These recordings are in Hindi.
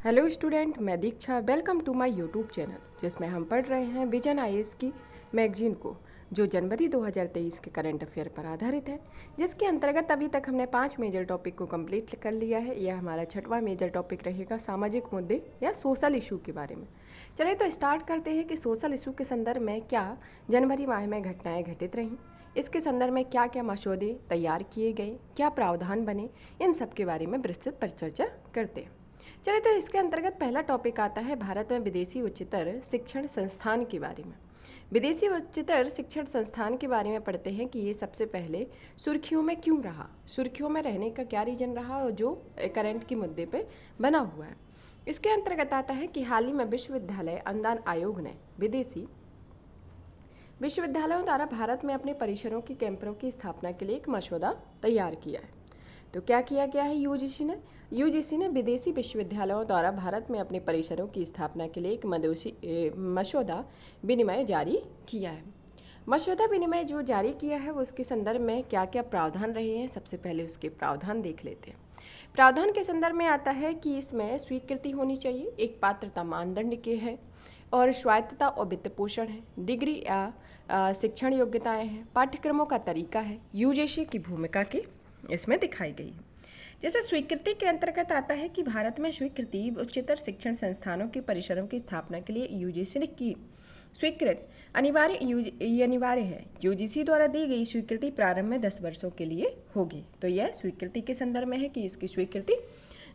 हेलो स्टूडेंट, मैं Diksha. Welcome to my YouTube channel जिसमें हम पढ़ रहे हैं विजन आईएएस की मैगजीन को, जो जनवरी 2023 के करंट अफेयर पर आधारित है, जिसके अंतर्गत अभी तक हमने 5 मेजर टॉपिक को कंप्लीट कर लिया है। यह हमारा 6वां मेजर टॉपिक रहेगा सामाजिक मुद्दे या सोशल इशू के बारे में। चलिए तो स्टार्ट करते हैं कि सोशल इशू के संदर्भ में क्या जनवरी माह में घटनाएँ घटित रहीं, इसके संदर्भ में क्या क्या मसौदे तैयार किए गए, क्या प्रावधान बने, इन सब के बारे में विस्तृत परिचर्चा करते हैं। चलिए तो इसके अंतर्गत पहला टॉपिक आता है भारत में विदेशी उच्चतर शिक्षण संस्थान के बारे में। विदेशी उच्चतर शिक्षण संस्थान के बारे में पढ़ते हैं कि ये सबसे पहले सुर्खियों में क्यों रहा, सुर्खियों में रहने का क्या रीजन रहा और जो करंट के मुद्दे पे बना हुआ है। इसके अंतर्गत आता है कि हाल ही में विश्वविद्यालय अनुदान आयोग ने विदेशी विश्वविद्यालयों द्वारा भारत में अपने परिसरों की कैंपरों की स्थापना के लिए एक मसौदा तैयार किया है। तो क्या किया गया है यूजीसी ने विदेशी विश्वविद्यालयों द्वारा भारत में अपने परिसरों की स्थापना के लिए एक मसौदा विनिमय जारी किया है। मसौदा विनिमय जो जारी किया है वो उसके संदर्भ में क्या क्या प्रावधान रहे हैं, सबसे पहले उसके प्रावधान देख लेते हैं। प्रावधान के संदर्भ में आता है कि इसमें स्वीकृति होनी चाहिए, एक पात्रता मानदंड के है और स्वायत्तता और वित्त पोषण है, डिग्री या शिक्षण योग्यताएं हैं, पाठ्यक्रमों का तरीका है, यूजीसी की भूमिका की इसमें दिखाई गई है। जैसे स्वीकृति के अंतर्गत आता है कि भारत में स्वीकृति उच्चतर शिक्षण संस्थानों के परिसरों की स्थापना के लिए यूजीसी की स्वीकृत अनिवार्य है। यूजीसी द्वारा दी गई स्वीकृति प्रारंभ में 10 वर्षों के लिए होगी। तो यह स्वीकृति के संदर्भ में है कि इसकी स्वीकृति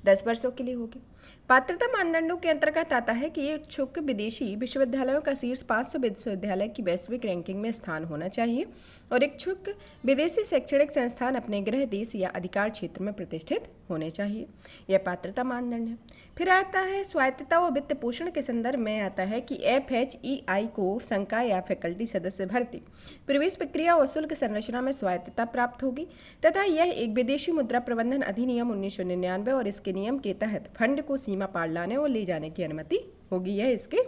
10 वर्षों के लिए होगी। पात्रता मानदंडों के अंतर्गत आता है कि ये इच्छुक विदेशी विश्वविद्यालयों का शीर्ष 500 विश्वविद्यालय की वैश्विक रैंकिंग में स्थान होना चाहिए और इच्छुक विदेशी शैक्षणिक संस्थान अपने गृह देश या अधिकार क्षेत्र में प्रतिष्ठित होने चाहिए। यह पात्रता मानदंड है। फिर आता है स्वायत्तता और वित्त पोषण के संदर्भ में आता है कि FHEI को संकाय या फैकल्टी सदस्य भर्ती, प्रवेश प्रक्रिया और शुल्क संरचना में स्वायत्तता प्राप्त होगी तथा यह एक विदेशी मुद्रा प्रबंधन अधिनियम 1999 और इसके नियम के तहत फंड को सीमा पार लाने और ले जाने की अनुमति होगी। यह इसके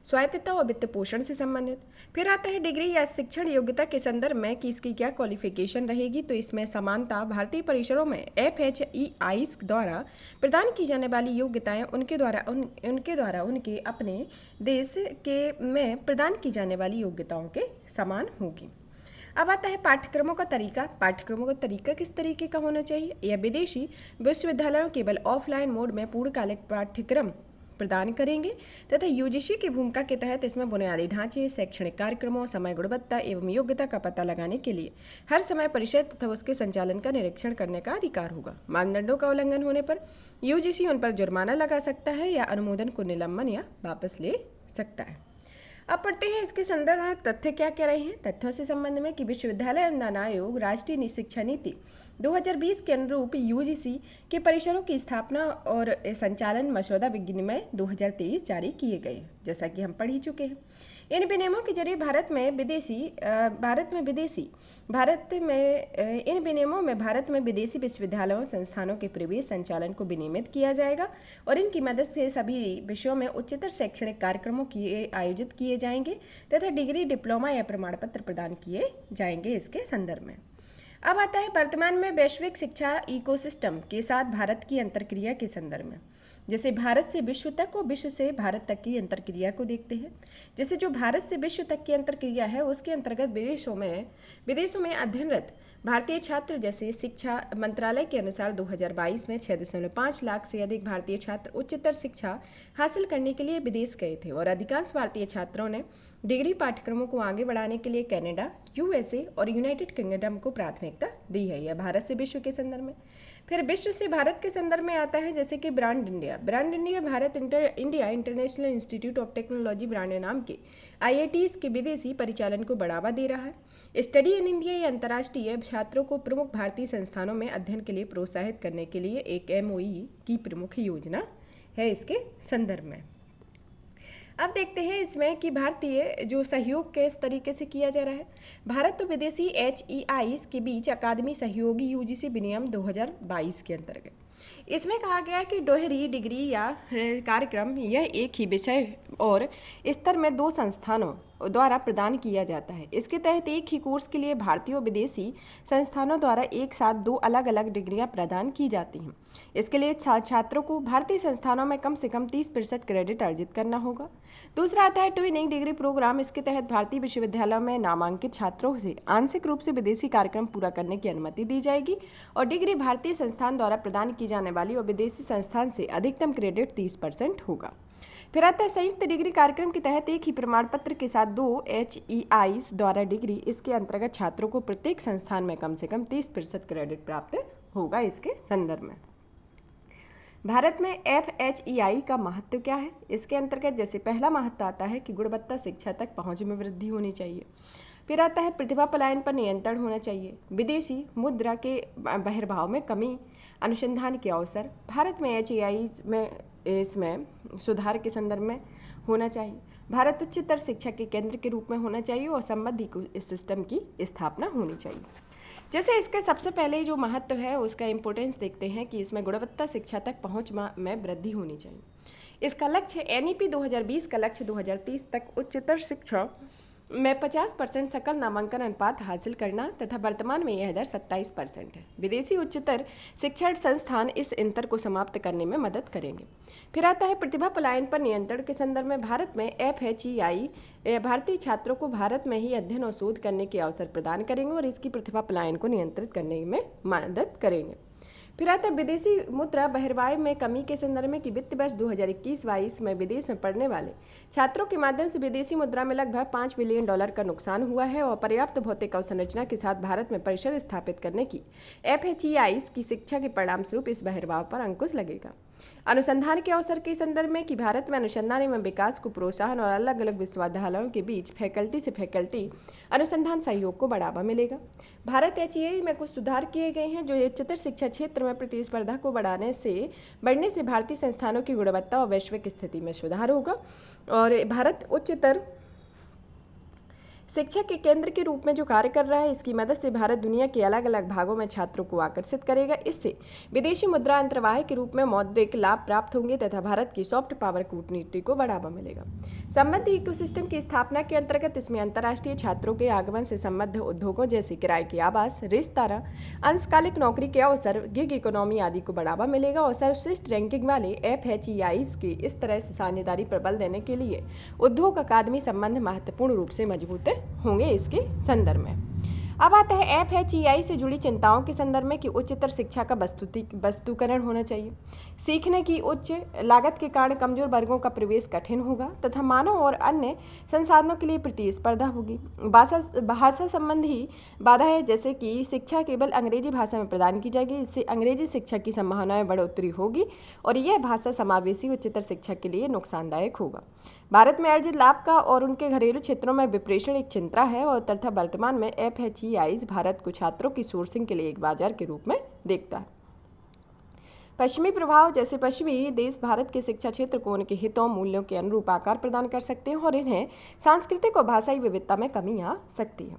स्वायत्तता और वित्त पोषण से संबंधित। फिर आता है डिग्री या शिक्षण योग्यता के संदर्भ में कि इसकी क्या क्वालिफिकेशन रहेगी। तो इसमें समानता भारतीय परिसरों में FHEI द्वारा प्रदान की जाने वाली योग्यताएं उनके द्वारा उनके अपने देश के में प्रदान की जाने वाली योग्यताओं के समान होगी। अब आता है पाठ्यक्रमों का तरीका। पाठ्यक्रमों का तरीका किस तरीके का होना चाहिए। यह विदेशी विश्वविद्यालयों केवल ऑफलाइन मोड में पूर्णकालिक पाठ्यक्रम प्रदान करेंगे तथा यूजीसी की भूमिका के तहत इसमें बुनियादी ढांचे, शैक्षणिक कार्यक्रमों, समय, गुणवत्ता एवं योग्यता का पता लगाने के लिए हर समय परिषद तथा उसके संचालन का निरीक्षण करने का अधिकार होगा। मानदंडों का उल्लंघन होने पर यूजीसी उन पर जुर्माना लगा सकता है या अनुमोदन को निलंबन या वापस ले सकता है। अब पढ़ते हैं इसके संदर्भ में तथ्य क्या कह रहे हैं। तथ्यों से संबंध में कि विश्वविद्यालय अनुदान आयोग राष्ट्रीय शिक्षा नीति 2020 के अनुरूप यूजीसी के परिसरों की स्थापना और संचालन मसौदा विनिमय 2023 जारी किए गए, जैसा कि हम पढ़ ही चुके हैं। इन विनियमों के जरिए भारत में विदेशी विश्वविद्यालयों संस्थानों के प्रवेश संचालन को विनियमित किया जाएगा और इनकी मदद से सभी विषयों में उच्चतर शैक्षणिक कार्यक्रमों की आयोजित किए जाएंगे तथा डिग्री, डिप्लोमा या प्रमाण पत्र प्रदान किए जाएंगे। इसके संदर्भ में अब आता है वर्तमान में वैश्विक शिक्षा इकोसिस्टम के साथ भारत की अंतरक्रिया के संदर्भ में। जैसे भारत से विश्व तक और विश्व से भारत तक की अंतरक्रिया को देखते हैं। जैसे जो भारत से विश्व तक की अंतरक्रिया है उसके अंतर्गत विदेशों में अध्ययनरत भारतीय छात्र, जैसे शिक्षा मंत्रालय के अनुसार 2022 में 6.5 लाख से अधिक भारतीय छात्र उच्चतर शिक्षा हासिल करने के लिए विदेश गए थे और अधिकांश भारतीय छात्रों ने डिग्री पाठ्यक्रमों को आगे बढ़ाने के लिए कनाडा, USA और यूनाइटेड किंगडम को प्राथमिकता दी है। यह भारत से विश्व के संदर्भ में। फिर विश्व से भारत के संदर्भ में आता है जैसे कि brand India Bharat India international institute of technology brand नाम के IITs के विदेशी परिचालन को बढ़ावा दे रहा है। स्टडी इन इंडिया या अंतर्राष्ट्रीय छात्रों को प्रमुख भारतीय संस्थानों में अध्ययन के लिए प्रोत्साहित करने के लिए एक MOE की प्रमुख योजना है इसके संदर्भ में। अब देखते हैं इसमें कि भारतीय जो सहयोग किस तरीके से किया जा रहा है। भारत तो विदेशी HEIs के बीच अकादमी सहयोगी यूजीसी विनियम 2022 के अंतर्गत इसमें कहा गया है कि दोहरी डिग्री या कार्यक्रम यह एक ही विषय और स्तर में 2 संस्थानों द्वारा प्रदान किया जाता है। इसके तहत एक ही कोर्स के लिए भारतीय और विदेशी संस्थानों द्वारा एक साथ 2 अलग अलग डिग्रियां प्रदान की जाती हैं। इसके लिए छात्रों को भारतीय संस्थानों में कम से कम 30% क्रेडिट अर्जित करना होगा। दूसरा आता है ट्विनिंग डिग्री प्रोग्राम। इसके तहत भारतीय विश्वविद्यालयों में नामांकित छात्रों से आंशिक रूप से विदेशी कार्यक्रम पूरा करने की अनुमति दी जाएगी और डिग्री भारतीय संस्थान द्वारा प्रदान की जाने वाली और विदेशी संस्थान से अधिकतम क्रेडिट 30% होगा। फिर आता है संयुक्त डिग्री कार्यक्रम के तहत एक ही प्रमाण पत्र के साथ 2 HEIs द्वारा डिग्री। इसके अंतर्गत छात्रों को प्रत्येक संस्थान में कम से कम 30% क्रेडिट प्राप्त होगा। इसके संदर्भ में भारत में FHEI का महत्व क्या है? इसके अंतर्गत जैसे पहला महत्व आता है कि गुणवत्ता शिक्षा तक पहुंच में वृद्धि होनी चाहिए। फिर आता है प्रतिभा पलायन पर नियंत्रण होना चाहिए, विदेशी मुद्रा के बहिर्भाव में कमी, अनुसंधान के अवसर। भारत में HEI में इसमें सुधार के संदर्भ में होना चाहिए। भारत उच्चतर शिक्षा के केंद्र के रूप में होना चाहिए और संबंधी इस सिस्टम की स्थापना होनी चाहिए। जैसे इसके सबसे पहले जो महत्व है उसका इम्पोर्टेंस देखते हैं कि इसमें गुणवत्ता शिक्षा तक पहुंच में वृद्धि होनी चाहिए। इसका लक्ष्य NEP 2020 का लक्ष्य 2030 तक उच्चतर शिक्षा में 50% सकल नामांकन अनुपात हासिल करना तथा वर्तमान में यह दर 27% है। विदेशी उच्चतर शिक्षण संस्थान इस अंतर को समाप्त करने में मदद करेंगे। फिर आता है प्रतिभा पलायन पर नियंत्रण के संदर्भ में भारत में FHEI भारतीय छात्रों को भारत में ही अध्ययन और शोध करने के अवसर प्रदान करेंगे और इसकी प्रतिभा पलायन को नियंत्रित करने में मदद करेंगे। फिर आता है विदेशी मुद्रा बहिर्वाह में कमी के संदर्भ में कि वित्त वर्ष 2021-22 में विदेश में पढ़ने वाले छात्रों के माध्यम से विदेशी मुद्रा में लगभग $5 बिलियन का नुकसान हुआ है और पर्याप्त भौतिक अवसंरचना के साथ भारत में परिसर स्थापित करने की FHEIs की शिक्षा के परिणाम स्वरूप इस बहिर्वाह पर अंकुश लगेगा। अनुसंधान के अवसर के संदर्भ में कि भारत में अनुसंधान एवं विकास को प्रोत्साहन और अलग अलग विश्वविद्यालयों के बीच फैकल्टी से फैकल्टी अनुसंधान सहयोग को बढ़ावा मिलेगा। भारत HEI में कुछ सुधार किए गए हैं जो उच्चतर शिक्षा क्षेत्र में प्रतिस्पर्धा को बढ़ने से भारतीय संस्थानों की गुणवत्ता और वैश्विक स्थिति में सुधार होगा और भारत उच्चतर शिक्षा के केंद्र के रूप में जो कार्य कर रहा है इसकी मदद से भारत दुनिया के अलग अलग भागों में छात्रों को आकर्षित करेगा। इससे विदेशी मुद्रा अंतर्वाह के रूप में मौद्रिक लाभ प्राप्त होंगे तथा भारत की सॉफ्ट पावर कूटनीति को बढ़ावा मिलेगा। संबद्ध इकोसिस्टम की स्थापना के अंतर्गत इसमें अंतर्राष्ट्रीय छात्रों के आगमन से संबद्ध उद्योगों जैसे किराए के आवास, रेस्तारा, अंशकालिक नौकरी के अवसर, गिग इकोनॉमी आदि को बढ़ावा मिलेगा और सर्वश्रेष्ठ रैंकिंग वाले FHEIs की इस तरह से साझेदारी पर बल देने के लिए उद्योग अकादमी संबंध महत्वपूर्ण रूप से मजबूत होंगे। इसके संदर्भ में अब आता है FHEI से जुड़ी चिंताओं के संदर्भ में कि उच्चतर शिक्षा का वस्तुकरण होना चाहिए। सीखने की उच्च लागत के कारण कमजोर वर्गों का प्रवेश कठिन होगा तथा मानव और अन्य संसाधनों के लिए प्रतिस्पर्धा होगी। भाषा संबंधी बाधाएं जैसे कि शिक्षा केवल अंग्रेजी भाषा में प्रदान की जाएगी, इससे अंग्रेजी शिक्षा की संभावनाएं बढ़ोतरी होगी और यह भाषा समावेशी उच्चतर शिक्षा के लिए नुकसानदायक होगा। भारत में अर्जित लाभ का और उनके घरेलू क्षेत्रों में विप्रेषण एक चिंता है और तथा वर्तमान में FHEIs भारत को छात्रों की सोर्सिंग के लिए एक बाजार के रूप में देखता है। पश्चिमी प्रभाव जैसे पश्चिमी देश भारत के शिक्षा क्षेत्र को उनके हितों मूल्यों के अनुरूप आकार प्रदान कर सकते हैं और इन्हें सांस्कृतिक और भाषाई विविधता में कमी आ सकती है।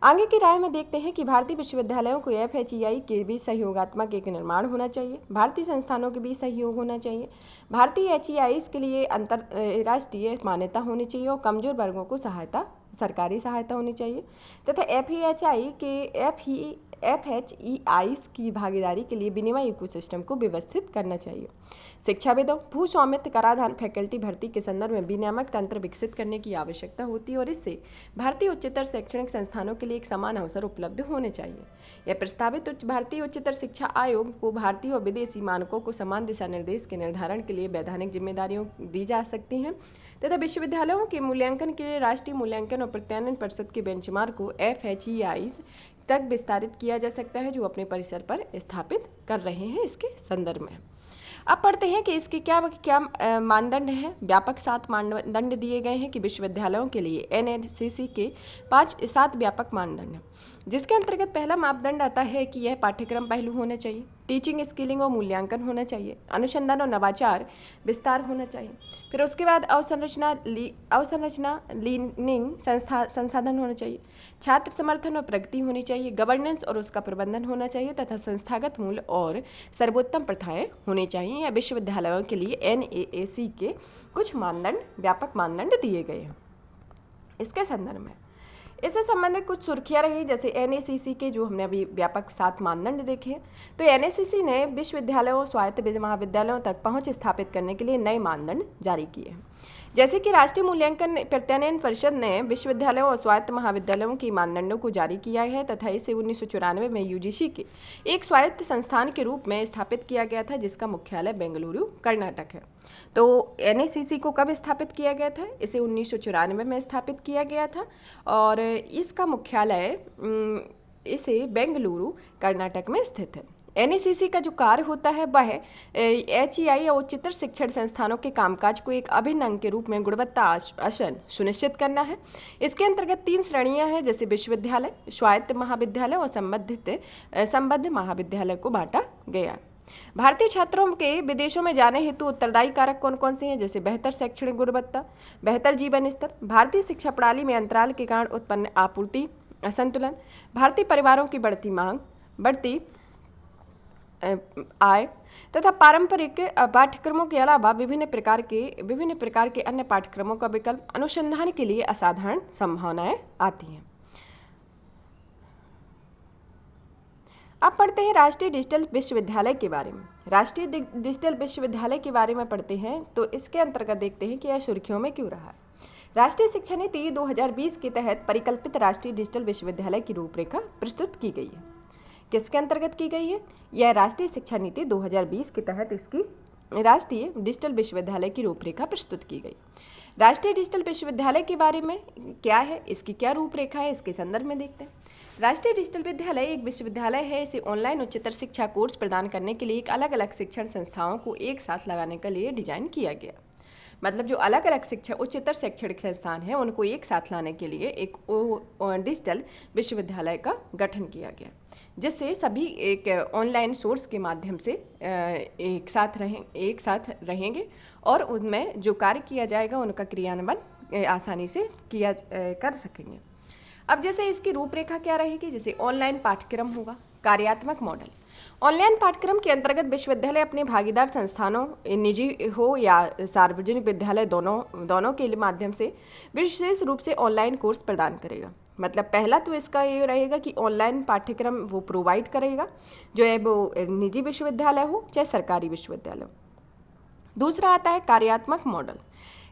आगे की राय में देखते हैं कि भारतीय विश्वविद्यालयों को FHEI के बीच सहयोगात्मक एक निर्माण होना चाहिए, भारतीय संस्थानों के बीच सहयोग होना चाहिए, भारतीय HEIs के लिए अंतर्राष्ट्रीय मान्यता होनी चाहिए और कमजोर वर्गों को सरकारी सहायता होनी चाहिए तथा FHEIs की भागीदारी के लिए विनिमय इकोसिस्टम को व्यवस्थित करना चाहिए। शिक्षाविदों, भू स्वामित्व, कराधान, फैकल्टी भर्ती के संदर्भ में विनियामक तंत्र विकसित करने की आवश्यकता होती है और इससे भारतीय उच्चतर शैक्षणिक संस्थानों के लिए एक समान अवसर उपलब्ध होने चाहिए। यह प्रस्तावित भारतीय उच्चतर शिक्षा आयोग को भारतीय और विदेशी मानकों को समान दिशा निर्देश के निर्धारण के लिए वैधानिक जिम्मेदारियों दी जा सकती हैं तथा विश्वविद्यालयों के मूल्यांकन के लिए राष्ट्रीय मूल्यांकन और प्रत्यायन परिषद के बेंचमार्क को FHEIs तक विस्तारित किया जा सकता है जो अपने परिसर पर स्थापित कर रहे हैं। इसके संदर्भ में अब पढ़ते हैं कि इसके क्या मानदंड हैं। व्यापक 7 मानदंड दिए गए हैं कि विश्वविद्यालयों के लिए NACC के 7 व्यापक मानदंड हैं, जिसके अंतर्गत पहला मापदंड आता है कि यह पाठ्यक्रम पहलू होना चाहिए, टीचिंग स्किलिंग और मूल्यांकन होना चाहिए, अनुसंधान और नवाचार विस्तार होना चाहिए। फिर उसके बाद अवसंरचना लीनिंग संसाधन होना चाहिए, छात्र समर्थन और प्रगति होनी चाहिए, गवर्नेंस और उसका प्रबंधन होना चाहिए तथा संस्थागत मूल्य और सर्वोत्तम प्रथाएं होनी चाहिए। या विश्वविद्यालयों के लिए NAAC के कुछ मानदंड व्यापक मानदंड दिए गए हैं। इसके संदर्भ में इससे संबंधित कुछ सुर्खियां रही, जैसे एनएसीसी के जो हमने अभी व्यापक 7 मानदंड देखे हैं। तो एनएसीसी ने विश्वविद्यालयों और स्वायत्त महाविद्यालयों तक पहुंच स्थापित करने के लिए नए मानदंड जारी किए हैं। जैसे कि राष्ट्रीय मूल्यांकन प्रत्यानयन परिषद ने विश्वविद्यालयों और स्वायत्त महाविद्यालयों की मानदंडों को जारी किया है तथा इसे 1994 में यूजीसी के एक स्वायत्त संस्थान के रूप में स्थापित किया गया था, जिसका मुख्यालय बेंगलुरु कर्नाटक है। तो एनएसीसी को कब स्थापित किया गया था? इसे 1994 में स्थापित किया गया था और इसका मुख्यालय इसे बेंगलुरु कर्नाटक में स्थित है। एनएसीसी का जो कार्य होता है वह एचईआई और उच्चतर शिक्षण संस्थानों के कामकाज को एक अभिन्न अंग के रूप में गुणवत्ता आसन सुनिश्चित करना है। इसके अंतर्गत 3 श्रेणियां हैं, जैसे विश्वविद्यालय, स्वायत्त महाविद्यालय और संबद्ध महाविद्यालय को बांटा गया। भारतीय छात्रों के विदेशों में जाने हेतु उत्तरदायी कारक कौन कौन से हैं? जैसे बेहतर शैक्षणिक गुणवत्ता, बेहतर जीवन स्तर, भारतीय शिक्षा प्रणाली में अंतराल के कारण उत्पन्न आपूर्ति असंतुलन, भारतीय परिवारों की बढ़ती मांग, बढ़ती आय तथा पारंपरिक पाठ्यक्रमों के अलावा विभिन्न प्रकार के अन्य पाठ्यक्रमों का विकल्प, अनुसंधान के लिए असाधारण संभावनाएं आती हैं। अब पढ़ते हैं राष्ट्रीय डिजिटल विश्वविद्यालय के बारे में। राष्ट्रीय डिजिटल विश्वविद्यालय के बारे में पढ़ते हैं तो इसके अंतर्गत देखते हैं कि यह सुर्खियों में क्यों रहा है। राष्ट्रीय शिक्षा नीति 2020 के तहत परिकल्पित राष्ट्रीय डिजिटल विश्वविद्यालय की रूपरेखा प्रस्तुत की गई है। किसके अंतर्गत की गई है? यह राष्ट्रीय शिक्षा नीति 2020 के तहत इसकी राष्ट्रीय डिजिटल विश्वविद्यालय की रूपरेखा प्रस्तुत की गई। राष्ट्रीय डिजिटल विश्वविद्यालय के बारे में क्या है, इसकी क्या रूपरेखा है, इसके संदर्भ में देखते हैं। राष्ट्रीय डिजिटल विद्यालय एक विश्वविद्यालय है। इसे ऑनलाइन उच्चतर शिक्षा कोर्स प्रदान करने के लिए एक अलग अलग शिक्षण संस्थाओं को एक साथ लगाने के लिए डिजाइन किया गया। मतलब जो अलग अलग उच्चतर शैक्षणिक संस्थान हैं उनको एक साथ लाने के लिए एक डिजिटल विश्वविद्यालय का गठन किया गया, जिससे सभी एक ऑनलाइन सोर्स के माध्यम से एक साथ रहेंगे और उनमें जो कार्य किया जाएगा उनका क्रियान्वयन आसानी से कर सकेंगे। अब जैसे इसकी रूपरेखा क्या रहेगी, जैसे ऑनलाइन पाठ्यक्रम होगा। कार्यात्मक मॉडल, ऑनलाइन पाठ्यक्रम के अंतर्गत विश्वविद्यालय अपने भागीदार संस्थानों, निजी हो या सार्वजनिक विद्यालय, दोनों के माध्यम से विशेष रूप से ऑनलाइन कोर्स प्रदान करेगा। मतलब पहला तो इसका ये रहेगा कि ऑनलाइन पाठ्यक्रम वो प्रोवाइड करेगा, जो है वो निजी विश्वविद्यालय हो चाहे सरकारी विश्वविद्यालय हो। दूसरा आता है कार्यात्मक मॉडल।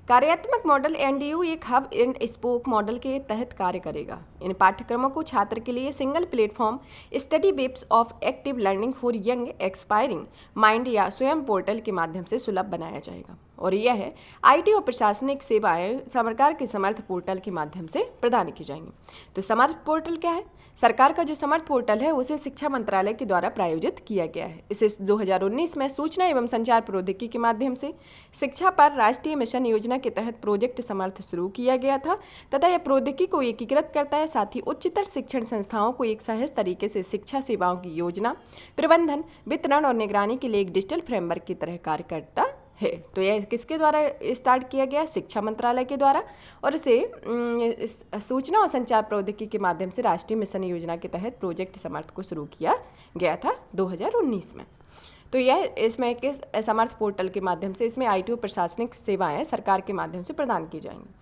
कार्यात्मक मॉडल एनडीयू एक हब एंड स्पोक मॉडल के तहत कार्य करेगा। इन पाठ्यक्रमों को छात्र के लिए single platform study webs of active learning for young expiring mind या स्वयं पोर्टल के माध्यम से सुलभ बनाया जाएगा। और यह है आईटी और प्रशासनिक सेवाएं सरकार के समर्थ पोर्टल के माध्यम से प्रदान की जाएंगी। तो समर्थ पोर्टल क्या है? सरकार का जो समर्थ पोर्टल है उसे शिक्षा मंत्रालय के द्वारा प्रायोजित किया गया है। इसे 2019 में सूचना एवं संचार प्रौद्योगिकी के माध्यम से शिक्षा पर राष्ट्रीय मिशन योजना के तहत प्रोजेक्ट समर्थ शुरू किया गया था तथा यह प्रौद्योगिकी को एकीकृत करता है, साथ ही उच्चतर शिक्षण संस्थाओं को एक सहज तरीके से शिक्षा सेवाओं की योजना, प्रबंधन, वितरण और निगरानी के लिए एक डिजिटल फ्रेमवर्क की तरह कार्य करता है। तो यह किसके द्वारा स्टार्ट किया गया? शिक्षा मंत्रालय के द्वारा, और इसे सूचना और संचार प्रौद्योगिकी के माध्यम से राष्ट्रीय मिशन योजना के तहत प्रोजेक्ट समर्थ को शुरू किया गया था 2019 में। तो यह इसमें किस समर्थ पोर्टल के माध्यम से इसमें आईटी और प्रशासनिक सेवाएं सरकार के माध्यम से प्रदान की जाएंगी।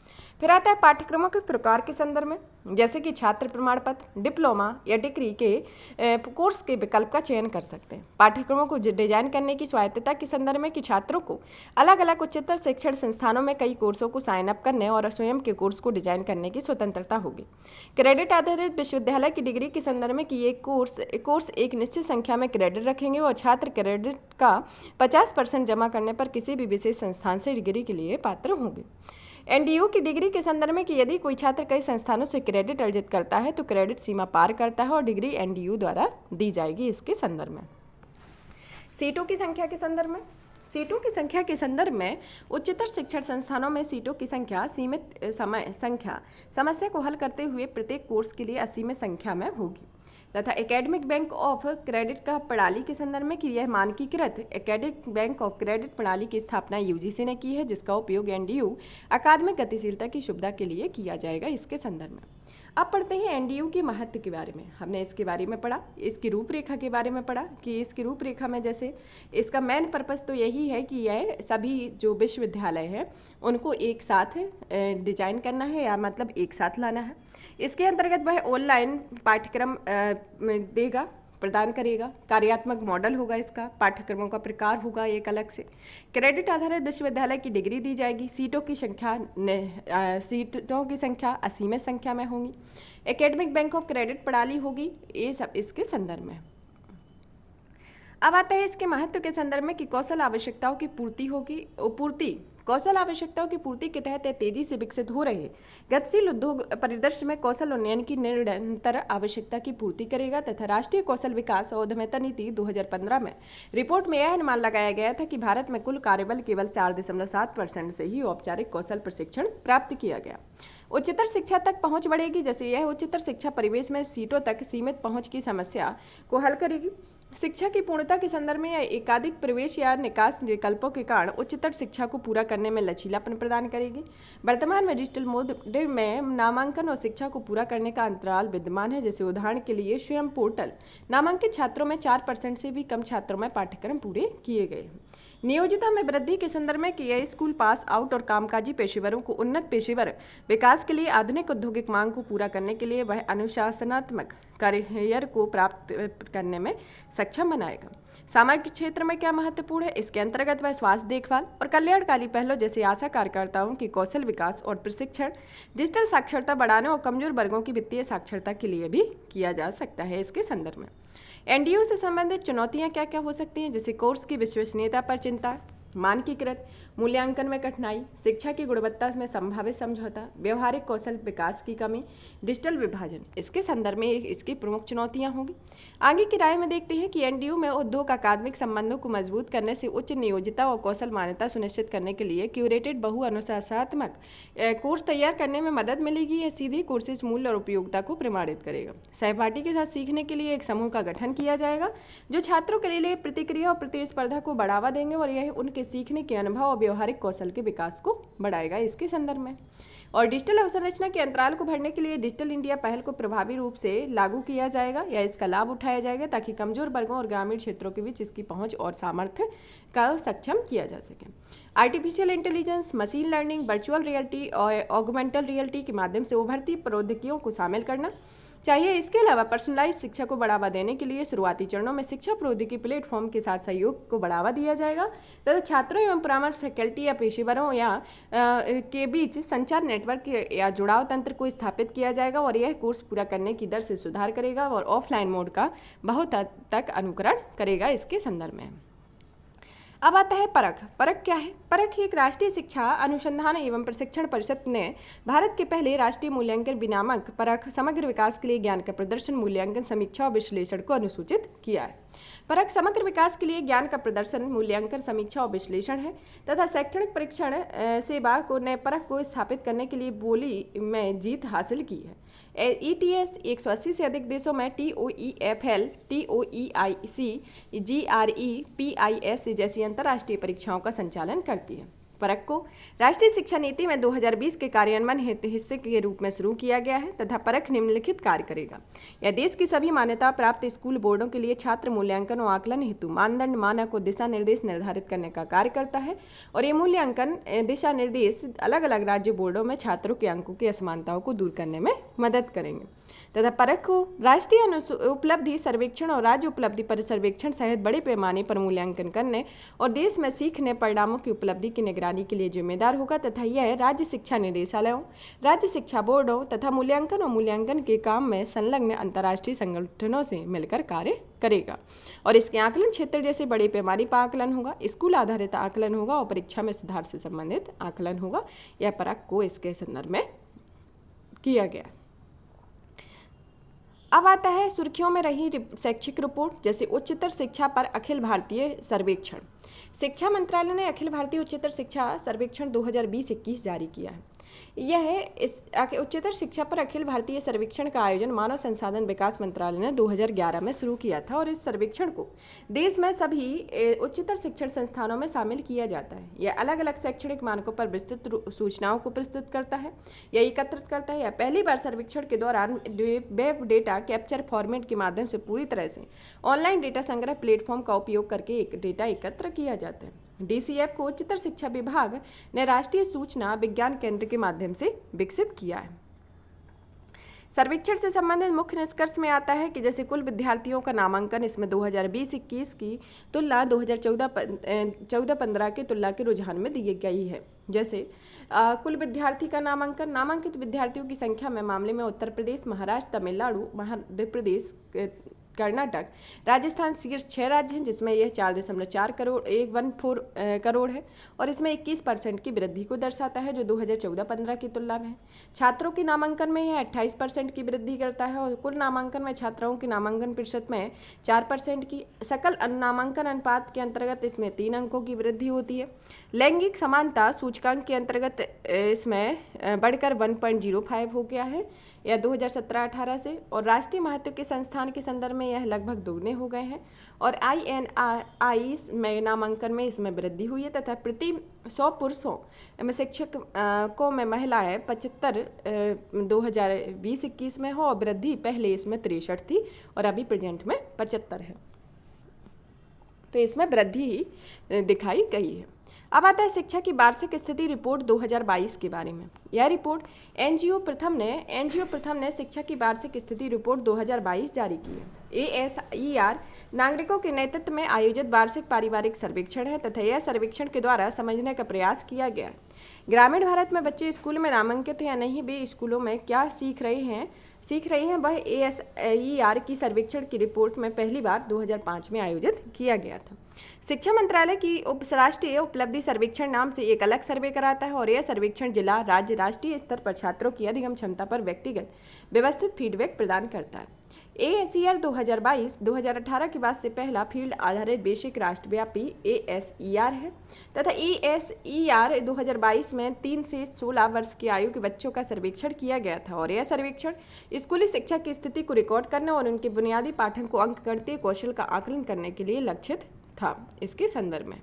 फिर आता है पाठ्यक्रमों के प्रकार के संदर्भ में, जैसे कि छात्र प्रमाण पत्र, डिप्लोमा या डिग्री के कोर्स के विकल्प का चयन कर सकते हैं। पाठ्यक्रमों को डिजाइन करने की स्वायत्तता के संदर्भ में कि छात्रों को अलग अलग उच्चतर शिक्षण संस्थानों में कई कोर्सों को साइन अप करने और स्वयं के कोर्स को डिजाइन करने की स्वतंत्रता होगी। क्रेडिट आधारित विश्वविद्यालय की डिग्री के संदर्भ में कि ये कोर्स एक निश्चित संख्या में क्रेडिट रखेंगे और छात्र क्रेडिट का 50% जमा करने पर किसी भी विशेष संस्थान से डिग्री के लिए पात्र होंगे। एनडीयू की डिग्री के संदर्भ में कि यदि कोई छात्र कई संस्थानों से क्रेडिट अर्जित करता है तो क्रेडिट सीमा पार करता है और डिग्री एनडीयू द्वारा दी जाएगी। इसके संदर्भ में सीटों की संख्या के संदर्भ में उच्चतर शिक्षण संस्थानों में सीटों की संख्या सीमित समस्या को हल करते हुए प्रत्येक कोर्स के लिए असीमित संख्या में होगी तथा एकेडमिक बैंक ऑफ क्रेडिट का प्रणाली के संदर्भ में कि यह मानकीकृत एकेडमिक बैंक ऑफ क्रेडिट प्रणाली की स्थापना यूजीसी ने की है, जिसका उपयोग एनडीयू अकादमिक गतिशीलता की सुविधा के लिए किया जाएगा। इसके संदर्भ में अब पढ़ते हैं एनडीयू के महत्व के बारे में। हमने इसके बारे में पढ़ा, इसकी रूपरेखा के बारे में पढ़ा कि इसकी रूपरेखा में जैसे इसका मेन पर्पस तो यही है कि यह सभी जो विश्वविद्यालय हैं उनको एक साथ डिजाइन करना है या मतलब एक साथ लाना है। इसके अंतर्गत वह ऑनलाइन पाठ्यक्रम देगा, प्रदान करेगा, कार्यात्मक मॉडल होगा, इसका पाठ्यक्रमों का प्रकार होगा एक अलग से, क्रेडिट आधारित विश्वविद्यालय की डिग्री दी जाएगी, सीटों की संख्या असीमित संख्या में होंगी, एकेडमिक बैंक ऑफ क्रेडिट प्रणाली होगी। ये सब इसके संदर्भ में। अब आता है इसके महत्व के संदर्भ में कि कौशल आवश्यकताओं की कौशल आवश्यकताओं की पूर्ति के तहत तेजी से विकसित हो रहे गतिशील उद्योग परिदृश्य में कौशल उन्नयन की निरंतर आवश्यकता की पूर्ति करेगा तथा राष्ट्रीय कौशल विकास और उद्यमिता नीति 2015 में रिपोर्ट में यह अनुमान लगाया गया था कि भारत में कुल कार्यबल केवल 4.7% से ही औपचारिक कौशल प्रशिक्षण प्राप्त किया गया। उच्चतर शिक्षा तक पहुंच बढ़ेगी, जैसे यह उच्चतर शिक्षा परिवेश में सीटों तक सीमित पहुंच की समस्या को हल करेगी। शिक्षा की पूर्णता के संदर्भ में एकाधिक प्रवेश या निकास विकल्पों के कारण उच्चतर शिक्षा को पूरा करने में लचीलापन प्रदान करेगी। वर्तमान में डिजिटल मोड में नामांकन और शिक्षा को पूरा करने का अंतराल विद्यमान है, जैसे उदाहरण के लिए स्वयं पोर्टल नामांकित छात्रों में 4% से भी कम छात्रों में पाठ्यक्रम पूरे किए गए। नियोजिता में वृद्धि के संदर्भ में कि यह स्कूल पास आउट और कामकाजी पेशेवरों को उन्नत पेशेवर विकास के लिए आधुनिक औद्योगिक मांग को पूरा करने के लिए वह अनुशासनात्मक करियर को प्राप्त करने में सक्षम बनाएगा। सामाजिक क्षेत्र में क्या महत्वपूर्ण है, इसके अंतर्गत वह स्वास्थ्य देखभाल और कल्याणकारी पहलों जैसे आशा कार्यकर्ताओं की कौशल विकास और प्रशिक्षण, डिजिटल साक्षरता बढ़ाने और कमजोर वर्गों की वित्तीय साक्षरता के लिए भी किया जा सकता है। इसके संदर्भ में एनडीयू से संबंधित चुनौतियां क्या क्या हो सकती हैं, जैसे कोर्स की विश्वसनीयता पर चिंता, मानकीकृत मूल्यांकन में कठिनाई, शिक्षा की गुणवत्ता में संभावित समझौता, व्यवहारिक कौशल विकास की कमी, डिजिटल विभाजन, इसके संदर्भ में इसकी प्रमुख चुनौतियां होंगी। आगे की राय में देखते हैं कि एनडीयू में उद्योग अकादमिक संबंधों को मजबूत करने से उच्च नियोजिता और कौशल मान्यता सुनिश्चित करने के लिए क्यूरेटेड बहुअनुशासनात्मक कोर्स तैयार करने में मदद मिलेगी। यह सीधे कोर्सेज मूल्य और उपयोगिता को प्रमाणित करेगा। सहपाठी के साथ सीखने के लिए एक समूह का गठन किया जाएगा जो छात्रों के लिए प्रतिक्रिया और प्रतिस्पर्धा को बढ़ावा देंगे और यह उनके सीखने के अनुभव और व्यवहारिक कौशल के विकास को बढ़ाएगा। इसके संदर्भ में और डिजिटल अवसंरचना के अंतराल को भरने के लिए डिजिटल इंडिया पहल को प्रभावी रूप से लागू किया जाएगा या इसका लाभ उठाया जाएगा ताकि कमजोर वर्गों और ग्रामीण क्षेत्रों के बीच इसकी पहुंच और सामर्थ्य का सक्षम किया जा सके। Artificial intelligence, machine learning, virtual reality और ऑगमेंटल रियलिटी के माध्यम से उभरती प्रौद्योगिकियों को शामिल करना चाहिए। इसके अलावा पर्सनलाइज शिक्षा को बढ़ावा देने के लिए शुरुआती चरणों में शिक्षा प्रौद्योगिकी प्लेटफॉर्म के साथ सहयोग को बढ़ावा दिया जाएगा तथा छात्रों एवं परामर्श फैकल्टी या पेशेवरों या के बीच संचार नेटवर्क या जुड़ाव तंत्र को स्थापित किया जाएगा और यह कोर्स पूरा करने की दर से सुधार करेगा और ऑफलाइन मोड का बहुत हद तक अनुकरण करेगा। इसके संदर्भ में अब आता है परख। परख क्या है? परख एक राष्ट्रीय शिक्षा अनुसंधान एवं प्रशिक्षण परिषद ने भारत के पहले राष्ट्रीय मूल्यांकन विनियामक परख समग्र विकास के लिए ज्ञान का प्रदर्शन, मूल्यांकन, समीक्षा और विश्लेषण को अनुसूचित किया है। परख समग्र विकास के लिए ज्ञान का प्रदर्शन, मूल्यांकन, समीक्षा और विश्लेषण है तथा शैक्षणिक परीक्षण सेवा को नए परख को स्थापित करने के लिए बोली में जीत हासिल की है। ETS 180 से अधिक देशों में TOEFL, TOEIC, GRE, PIS जैसी अंतर्राष्ट्रीय परीक्षाओं का संचालन करती है। परख को राष्ट्रीय शिक्षा नीति में 2020 के कार्यान्वयन हिस्से के रूप में शुरू किया गया है तथा परख निम्नलिखित कार्य करेगा। यह देश की सभी मान्यता प्राप्त स्कूल बोर्डों के लिए छात्र मूल्यांकन और आकलन हेतु मानदंड, मानक और दिशा निर्देश निर्धारित करने का कार्य करता है और ये मूल्यांकन दिशा निर्देश अलग अलग राज्य बोर्डों में छात्रों के अंकों की असमानताओं को दूर करने में मदद करेंगे तथा परख को राष्ट्रीय उपलब्धि सर्वेक्षण और राज्य उपलब्धि पर सर्वेक्षण सहित बड़े पैमाने पर मूल्यांकन करने और देश में सीखने परिणामों की उपलब्धि की निगरानी के लिए जिम्मेदार होगा तथा यह राज्य शिक्षा निदेशालयों, राज्य शिक्षा बोर्डों तथा मूल्यांकन और मूल्यांकन के काम में संलग्न अंतर्राष्ट्रीय संगठनों से मिलकर कार्य करेगा और इसके आकलन क्षेत्र जैसे बड़े पैमाने पर आकलन होगा, स्कूल आधारित आकलन होगा और परीक्षा में सुधार से संबंधित आकलन होगा। यह परख को इसके संदर्भ में किया गया। अब आता है सुर्खियों में रही शैक्षिक रिपोर्ट, जैसे उच्चतर शिक्षा पर अखिल भारतीय सर्वेक्षण। शिक्षा मंत्रालय ने अखिल भारतीय उच्चतर शिक्षा सर्वेक्षण 2020-21 जारी किया है। यह उच्चतर शिक्षा पर अखिल भारतीय सर्वेक्षण का आयोजन मानव संसाधन विकास मंत्रालय ने 2011 में शुरू किया था और इस सर्वेक्षण को देश में सभी उच्चतर शिक्षण संस्थानों में शामिल किया जाता है। यह अलग अलग शैक्षणिक मानकों पर विस्तृत सूचनाओं को प्रस्तुत करता है या एकत्रित करता है। यह पहली बार सर्वेक्षण के दौरान वेब डेटा कैप्चर फॉर्मेट के माध्यम से पूरी तरह से ऑनलाइन डेटा संग्रह प्लेटफॉर्म का उपयोग करके एक डेटा एकत्र किया जाता है। DCF को उच्चतर शिक्षा विभाग ने राष्ट्रीय सूचना विज्ञान केंद्र के माध्यम से विकसित किया है। सर्वेक्षण से संबंधित मुख्य निष्कर्ष में आता है कि जैसे कुल विद्यार्थियों का नामांकन इसमें 2020-21 की तुलना 2014-15 की तुलना के रुझान में दी गई है। जैसे कुल विद्यार्थी का नामांकित विद्यार्थियों की संख्या में मामले में उत्तर प्रदेश, महाराष्ट्र, तमिलनाडु, मध्य प्रदेश, कर्नाटक, राजस्थान शीर्ष 6 राज्य हैं, जिसमें यह 4.4 करोड़ है और इसमें 21% की वृद्धि को दर्शाता है जो 2014-15 की तुलना में है। छात्रों के नामांकन में यह 28% की वृद्धि करता है और कुल नामांकन में छात्राओं के नामांकन प्रतिशत में 4% की सकल नामांकन अनुपात के अंतर्गत इसमें 3 अंकों की वृद्धि होती है। लैंगिक समानता सूचकांक के अंतर्गत इसमें बढ़कर 1.05 हो गया है या 2017-18 से, और राष्ट्रीय महत्व के संस्थान के संदर्भ में यह लगभग दोगुने हो गए हैं और INI में नामांकन में इसमें वृद्धि हुई है तथा प्रति 100 पुरुषों में शिक्षकों में महिलाएं 75 2020-21 में हो और वृद्धि पहले इसमें 63 थी और अभी प्रेजेंट में 75 है, तो इसमें वृद्धि ही दिखाई गई है। अब आता है शिक्षा की वार्षिक स्थिति रिपोर्ट 2022 के बारे में। यह रिपोर्ट एनजीओ प्रथम ने शिक्षा की वार्षिक स्थिति रिपोर्ट 2022 जारी की है। ASER नागरिकों के नेतृत्व में आयोजित वार्षिक पारिवारिक सर्वेक्षण है तथा यह सर्वेक्षण के द्वारा समझने का प्रयास किया गया है ग्रामीण भारत में बच्चे स्कूल में नामांकित या नहीं, वे स्कूलों में क्या सीख रहे हैं वह ASER की सर्वेक्षण की रिपोर्ट में पहली बार 2005 में आयोजित किया गया था। शिक्षा मंत्रालय की राष्ट्रीय उपलब्धि सर्वेक्षण नाम से एक अलग सर्वे कराता है और यह सर्वेक्षण जिला, राज्य, राष्ट्रीय स्तर पर छात्रों की अधिगम क्षमता पर व्यक्तिगत व्यवस्थित फीडबैक प्रदान करता है। ASER 2022-2018 के बाद से पहला फील्ड आधारित बेसिक राष्ट्रव्यापी ASER है तथा ASER 2022 में 3 से 16 वर्ष की आयु के बच्चों का सर्वेक्षण किया गया था और यह सर्वेक्षण स्कूली शिक्षा की स्थिति को रिकॉर्ड करने और उनके बुनियादी पाठन को अंक गणितीय कौशल का आकलन करने के लिए लक्षित था। इसके संदर्भ में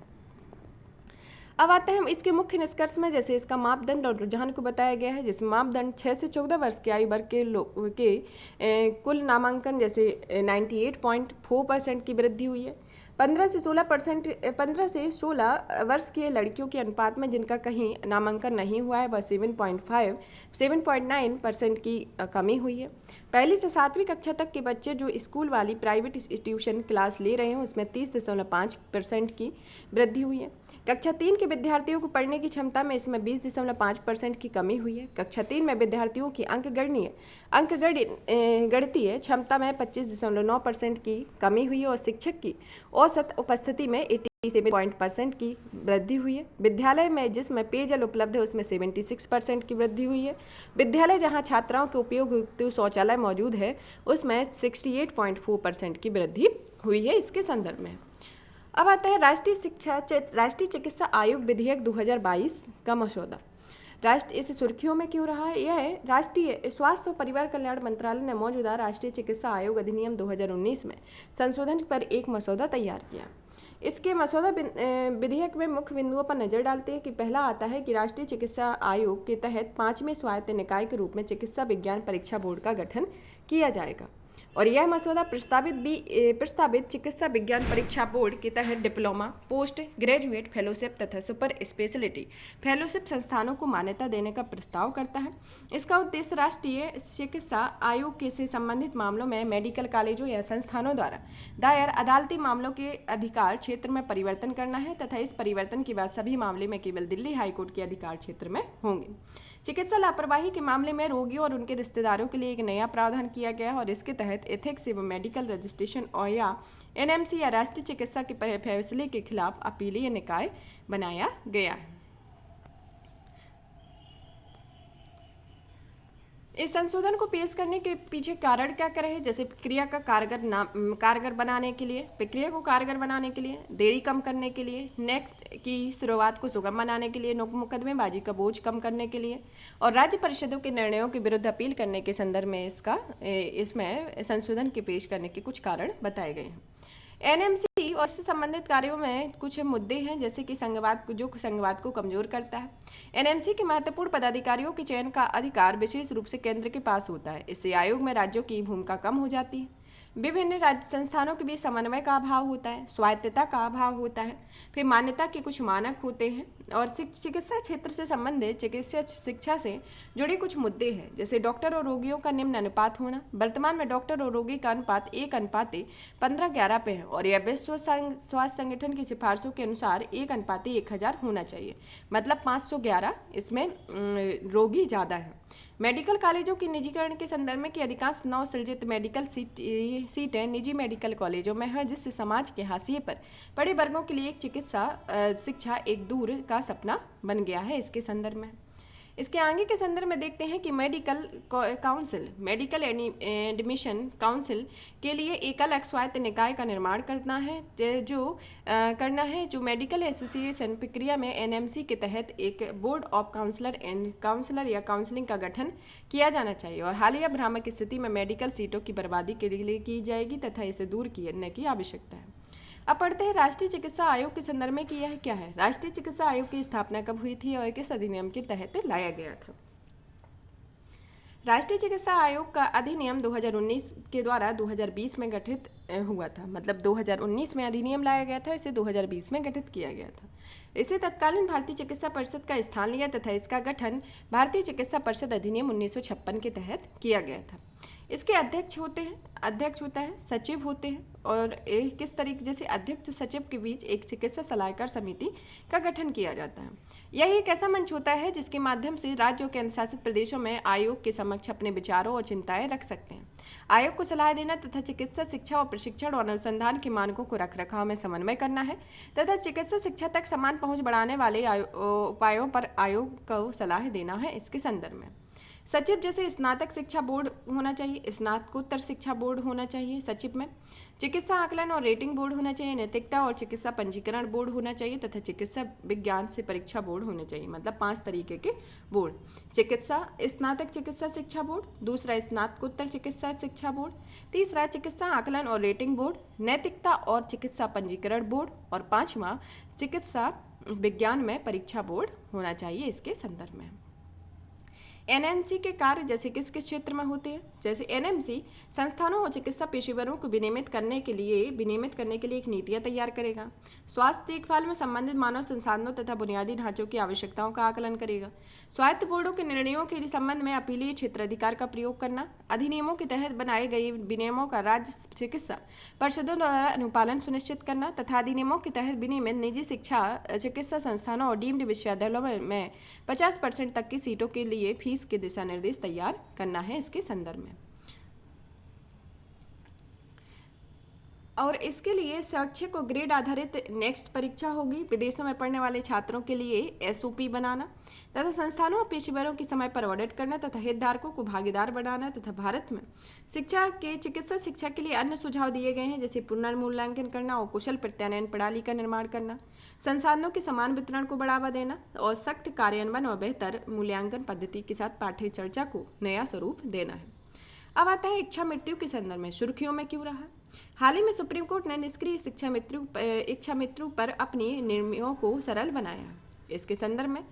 अब आते हैं हम इसके मुख्य निष्कर्ष में। जैसे इसका मापदंड और रुझान को बताया गया है, जिसमें मापदंड 6 से 14 वर्ष की आयु वर्ग के लोग के कुल नामांकन जैसे 98.4% की वृद्धि हुई है। 15 से 16 वर्ष के लड़कियों के अनुपात में जिनका कहीं नामांकन नहीं हुआ है वह 7.9% की कमी हुई है। पहली से 7वीं कक्षा तक के बच्चे जो स्कूल वाली प्राइवेट ट्यूशन क्लास ले रहे हैं उसमें 30.5% की वृद्धि हुई है। कक्षा 3 के विद्यार्थियों को पढ़ने की क्षमता में इसमें 20.5% की कमी हुई है। कक्षा 3 में विद्यार्थियों की गणितीय क्षमता में 25.9% की कमी हुई है और शिक्षक की औसत उपस्थिति में 87% की वृद्धि हुई है। विद्यालय में जिसमें पेयजल उपलब्ध है उसमें 76% की वृद्धि हुई है। विद्यालय जहां छात्राओं के उपयोग हेतु शौचालय मौजूद है उसमें 68.4% की वृद्धि हुई है। इसके संदर्भ में अब आता है राष्ट्रीय चिकित्सा आयोग विधेयक 2022 का मसौदा। इस सुर्खियों में क्यों रहा है? यह राष्ट्रीय स्वास्थ्य और परिवार कल्याण मंत्रालय ने मौजूदा राष्ट्रीय चिकित्सा आयोग अधिनियम 2019 में संशोधन पर एक मसौदा तैयार किया। इसके मसौदा विधेयक में मुख्य बिंदुओं पर नजर डालते हैं कि पहला आता है कि राष्ट्रीय चिकित्सा आयोग के तहत 5वें स्वायत्त निकाय के रूप में चिकित्सा विज्ञान परीक्षा बोर्ड का गठन किया जाएगा और यह मसौदा प्रस्तावित चिकित्सा विज्ञान परीक्षा बोर्ड के तहत डिप्लोमा, पोस्ट ग्रेजुएट फेलोशिप तथा सुपर स्पेशलिटी फेलोशिप संस्थानों को मान्यता देने का प्रस्ताव करता है। इसका उद्देश्य राष्ट्रीय चिकित्सा आयोग के से संबंधित मामलों में मेडिकल कॉलेजों या संस्थानों द्वारा दायर अदालती मामलों के अधिकार क्षेत्र में परिवर्तन करना है तथा इस परिवर्तन के बाद सभी मामले में केवल दिल्ली हाईकोर्ट के अधिकार क्षेत्र में होंगे। चिकित्सा लापरवाही के मामले में रोगियों और उनके रिश्तेदारों के लिए एक नया प्रावधान किया गया है और इसके तहत एथिक्स एवं मेडिकल रजिस्ट्रेशन और या NMC या राष्ट्रीय चिकित्सा के फैसले के खिलाफ अपीलीय निकाय बनाया गया है। इस संशोधन को पेश करने के पीछे कारण क्या रहे, जैसे प्रक्रिया का कारगर बनाने के लिए, प्रक्रिया को कारगर बनाने के लिए, देरी कम करने के लिए, नेक्स्ट की शुरुआत को सुगम बनाने के लिए, मुकदमेबाजी का बोझ कम करने के लिए और राज्य परिषदों के निर्णयों के विरुद्ध अपील करने के संदर्भ में इसमें संशोधन के पेश करने के कुछ कारण बताए गए हैं। एनएमसी और इससे संबंधित कार्यों में कुछ मुद्दे हैं, जैसे कि संघवाद को कमजोर करता है। एनएमसी के महत्वपूर्ण पदाधिकारियों के चयन का अधिकार विशेष रूप से केंद्र के पास होता है। इससे आयोग में राज्यों की भूमिका कम हो जाती है। विभिन्न राज्य संस्थानों के बीच समन्वय का अभाव होता है, स्वायत्तता का अभाव होता है, फिर मान्यता के कुछ मानक होते हैं और चिकित्सा क्षेत्र से संबंधित चिकित्सा शिक्षा से जुड़े कुछ मुद्दे हैं, जैसे डॉक्टर और रोगियों का निम्न अनुपात होना। वर्तमान में डॉक्टर और रोगी का अनुपात 1:15-11 पे है और यह विश्व स्वास्थ्य संगठन की सिफारिशों के अनुसार 1:1000 होना चाहिए, मतलब 511 इसमें रोगी ज़्यादा है। मेडिकल कॉलेजों के निजीकरण के संदर्भ में कि अधिकांश नव सृजित मेडिकल सीटें निजी मेडिकल कॉलेजों में है, जिससे समाज के हाशिए पर बड़े वर्गों के लिए एक चिकित्सा शिक्षा एक दूर का सपना बन गया है। इसके संदर्भ में इसके आगे के संदर्भ में देखते हैं कि मेडिकल एडमिशन काउंसिल के लिए एकल स्वायत्त निकाय का निर्माण करना है, जो मेडिकल एसोसिएशन प्रक्रिया में एनएमसी के तहत एक बोर्ड ऑफ काउंसलर या काउंसलिंग का गठन किया जाना चाहिए और हालिया भ्रामक स्थिति में मेडिकल सीटों की बर्बादी के लिए की जाएगी तथा इसे दूर करने की आवश्यकता है। अब पढ़ते हैं राष्ट्रीय चिकित्सा आयोग के संदर्भ में कि यह क्या है। राष्ट्रीय चिकित्सा आयोग की स्थापना कब हुई थी और किस अधिनियम के तहत लाया गया था। राष्ट्रीय चिकित्सा आयोग का अधिनियम 2019 के द्वारा 2020 में गठित हुआ था, मतलब 2019 में अधिनियम लाया गया था, इसे 2020 में गठित किया गया था। इसे तत्कालीन भारतीय चिकित्सा परिषद का स्थान लिया तथा इसका गठन भारतीय चिकित्सा परिषद अधिनियम 1956 के तहत किया गया था। इसके अध्यक्ष होता है, सचिव होते हैं और किस तरीके जैसे अध्यक्ष और सचिव के बीच एक चिकित्सा सलाहकार समिति का गठन किया जाता है। यह एक ऐसा मंच होता है जिसके माध्यम से राज्यों के अनुशासित प्रदेशों में आयोग के समक्ष अपने विचारों और चिंताएं रख सकते हैं। आयोग को सलाह देना तथा चिकित्सा शिक्षा और प्रशिक्षण और अनुसंधान के मानकों को रखरखाव में समन्वय करना है तथा चिकित्सा शिक्षा तक समान पहुंच बढ़ाने वाले उपायों पर आयोग को सलाह देना है। इसके संदर्भ में सचिव जैसे स्नातक शिक्षा बोर्ड होना चाहिए, स्नातकोत्तर शिक्षा बोर्ड होना चाहिए, सचिव में चिकित्सा आकलन और रेटिंग बोर्ड होना चाहिए, नैतिकता और चिकित्सा पंजीकरण बोर्ड होना चाहिए तथा चिकित्सा विज्ञान से परीक्षा बोर्ड होने चाहिए, मतलब 5 तरीके के बोर्ड। स्नातक चिकित्सा शिक्षा बोर्ड, दूसरा स्नातकोत्तर चिकित्सा शिक्षा बोर्ड, तीसरा चिकित्सा आकलन और रेटिंग बोर्ड, नैतिकता और चिकित्सा पंजीकरण बोर्ड और 5वां चिकित्सा विज्ञान में परीक्षा बोर्ड होना चाहिए। इसके संदर्भ में एनएमसी के कार्य जैसे किस किस क्षेत्र में होते हैं, जैसे एनएमसी संस्थानों और चिकित्सा पेशेवरों को विनियमित करने के लिए एक नीतियां तैयार करेगा। स्वास्थ्य देखभाल में संबंधित मानव संसाधनों तथा बुनियादी ढांचों की आवश्यकताओं का आकलन करेगा। स्वायत्त बोर्डों के निर्णयों के संबंध में अपीलीय क्षेत्राधिकार का प्रयोग करना, अधिनियमों के तहत बनाए गए विनियमों का राज्य चिकित्सा परिषदों द्वारा अनुपालन सुनिश्चित करना तथा अधिनियमों के तहत विनियमित निजी चिकित्सा संस्थानों और डीम्ड विश्वविद्यालयों में 50% तक की सीटों के लिए फीस के दिशा निर्देश तैयार करना है। इसके संदर्भ में और इसके लिए शैक्षिक और ग्रेड आधारित नेक्स्ट परीक्षा होगी। विदेशों में पढ़ने वाले छात्रों के लिए एसओपी बनाना तथा संस्थानों और पेशेवरों की समय पर ऑडिट करना तथा हितधारकों को भागीदार बनाना तथा भारत में चिकित्सा शिक्षा के लिए अन्य सुझाव दिए गए हैं, जैसे पुनर्मूल्यांकन करना और कुशल प्रत्यानयन प्रणाली का निर्माण करना, संसाधनों के समान वितरण को बढ़ावा देना और सख्त कार्यान्वयन और बेहतर मूल्यांकन पद्धति के साथ पाठ्य चर्चा को नया स्वरूप देना है। अब आता है इच्छा मृत्यु के संदर्भ में सुर्खियों में क्यों रहा। हाल ही में सुप्रीम कोर्ट ने निष्क्रिय इच्छा मृत्यु पर अपनी निर्णयों को सरल बनाया। इसके संदर्भ में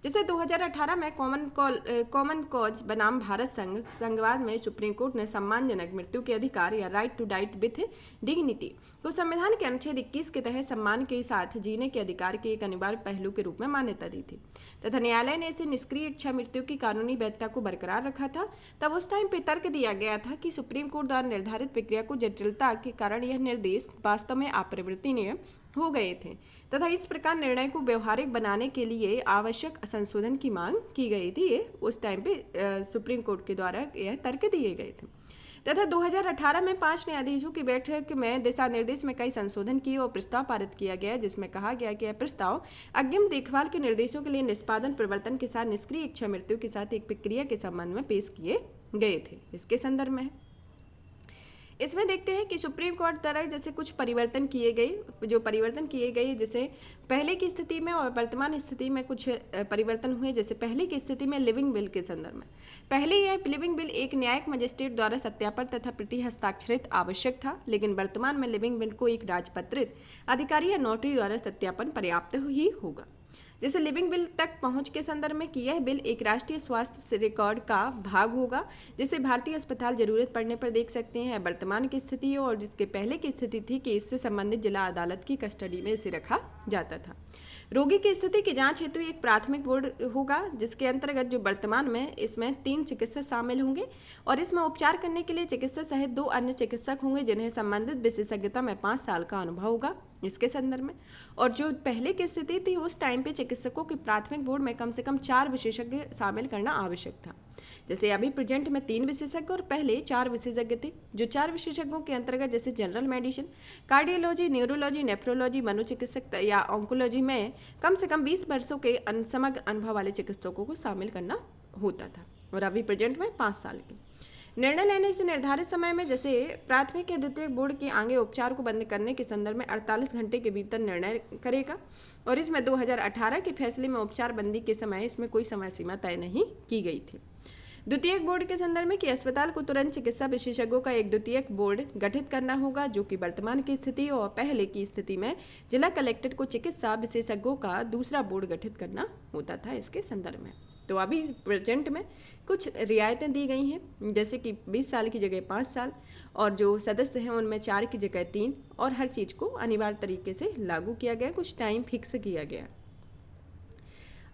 जैसे 2018 में कॉमन कॉज बनाम भारत संघवाद में सुप्रीम कोर्ट ने सम्मानजनक मृत्यु के अधिकार या right to diet with dignity को संविधान के अनुच्छेद 21 के तहत सम्मान के साथ जीने के अधिकार के एक अनिवार्य पहलू के रूप में मान्यता दी थी तथा न्यायालय ने इसे निष्क्रिय इच्छा मृत्यु की कानूनी वैधता को बरकरार रखा था। तब उस टाइम पे तर्क दिया गया था कि सुप्रीम कोर्ट द्वारा निर्धारित प्रक्रिया को जटिलता के कारण यह निर्देश वास्तव में अप्रवर्तनीय हो गए थे तथा इस प्रकार निर्णय को व्यवहारिक बनाने के लिए आवश्यक संशोधन की मांग की गई थी। ये उस टाइम पे सुप्रीम कोर्ट के द्वारा यह तर्क दिए गए थे तथा 2018 में 5 न्यायाधीशों की बैठक में दिशा निर्देश में कई संशोधन किए और प्रस्ताव पारित किया गया, जिसमें कहा गया कि यह प्रस्ताव अग्रिम देखभाल के निर्देशों के लिए निष्पादन प्रवर्तन के साथ निष्क्रिय इच्छा मृत्यु के साथ एक प्रक्रिया के संबंध में पेश किए गए थे, इसके संदर्भ में है। इसमें देखते हैं कि सुप्रीम कोर्ट द्वारा जैसे कुछ परिवर्तन किए गए, जैसे पहले की स्थिति में और वर्तमान स्थिति में कुछ परिवर्तन हुए। जैसे पहले की स्थिति में लिविंग विल के संदर्भ में, पहले यह लिविंग विल एक न्यायिक मजिस्ट्रेट द्वारा सत्यापन तथा प्रति हस्ताक्षरित आवश्यक था, लेकिन वर्तमान में लिविंग विल को एक राजपत्रित अधिकारी या नोटरी द्वारा सत्यापन पर्याप्त ही होगा। जैसे लिविंग बिल तक पहुंच के संदर्भ में कि यह बिल एक राष्ट्रीय स्वास्थ्य रिकॉर्ड का भाग होगा, जिसे भारतीय अस्पताल जरूरत पड़ने पर देख सकते हैं। वर्तमान की स्थिति और जिसके पहले की स्थिति थी कि इससे संबंधित जिला अदालत की कस्टडी में इसे रखा जाता था। रोगी की स्थिति की जांच हेतु एक प्राथमिक बोर्ड होगा, जिसके अंतर्गत जो वर्तमान में इसमें 3 चिकित्सक शामिल होंगे और इसमें उपचार करने के लिए चिकित्सक सहित 2 अन्य चिकित्सक होंगे, जिन्हें संबंधित विशेषज्ञता में 5 साल का अनुभव होगा इसके संदर्भ में। और जो पहले की स्थिति थी उस टाइम पे चिकित्सकों के प्राथमिक बोर्ड में कम से कम 4 विशेषज्ञ शामिल करना आवश्यक था। जैसे अभी प्रेजेंट में 3 विशेषज्ञ और पहले 4 विशेषज्ञ थे। जो 4 विशेषज्ञों के अंतर्गत जैसे general medicine, cardiology, neurology, nephrology, मनोचिकित्सक या ऑन्कोलॉजी में कम से कम 20 वर्षों के समग्र अनुभव वाले चिकित्सकों को शामिल करना होता था, और अभी प्रेजेंट में 5 साल के। निर्णय लेने से निर्धारित समय में जैसे प्राथमिक या द्वितीयक बोर्ड के आगे उपचार को बंद करने के संदर्भ में 48 घंटे के भीतर निर्णय करेगा, और इसमें 2018 के फैसले में उपचार बंदी के समय इसमें कोई समय सीमा तय नहीं की गई थी। द्वितीयक बोर्ड के संदर्भ में कि अस्पताल को तुरंत चिकित्सा विशेषज्ञों का एक द्वितीयक बोर्ड गठित करना होगा, जो कि वर्तमान की स्थिति और पहले की स्थिति में जिला कलेक्टर को चिकित्सा विशेषज्ञों का दूसरा बोर्ड गठित करना होता था इसके संदर्भ में। तो अभी प्रेजेंट में कुछ रियायतें दी गई हैं, जैसे कि 20 साल की जगह 5 साल, और जो सदस्य हैं उनमें 4 की जगह 3, और हर चीज़ को अनिवार्य तरीके से लागू किया गया, कुछ टाइम फिक्स किया गया।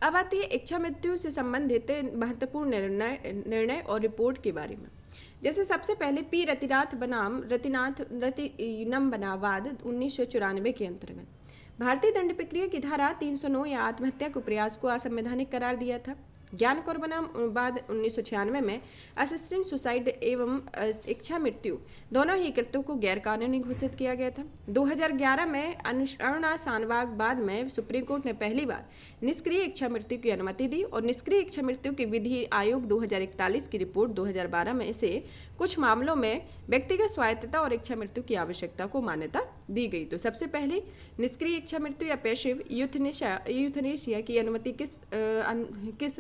अब आती है इच्छा मृत्यु से संबंधित महत्वपूर्ण निर्णय और रिपोर्ट के बारे में। जैसे सबसे पहले पी रतिनाथ बनाम रतिनम बनावाद 1994 के अंतर्गत भारतीय दंड प्रक्रिया की धारा 309 या आत्महत्या को प्रयास को असंवैधानिक करार दिया था। ज्ञान कौर बनाम बाद 1996 में असिस्टेंट सुसाइड एवं इच्छा मृत्यु दोनों ही कृत्यों को गैरकानूनी घोषित किया गया था। 2011 में अरुणा सानवाग बाद में सुप्रीम कोर्ट ने पहली बार निष्क्रिय इच्छा मृत्यु की अनुमति दी, और निष्क्रिय इच्छा मृत्यु की विधि आयोग 2041 की रिपोर्ट 2012 में इसे कुछ मामलों में व्यक्तिगत स्वायत्तता और इच्छा मृत्यु की आवश्यकता को मान्यता दी गई। तो सबसे पहले निष्क्रिय इच्छा मृत्यु या पैसिव यूथनेशिया की अनुमति किस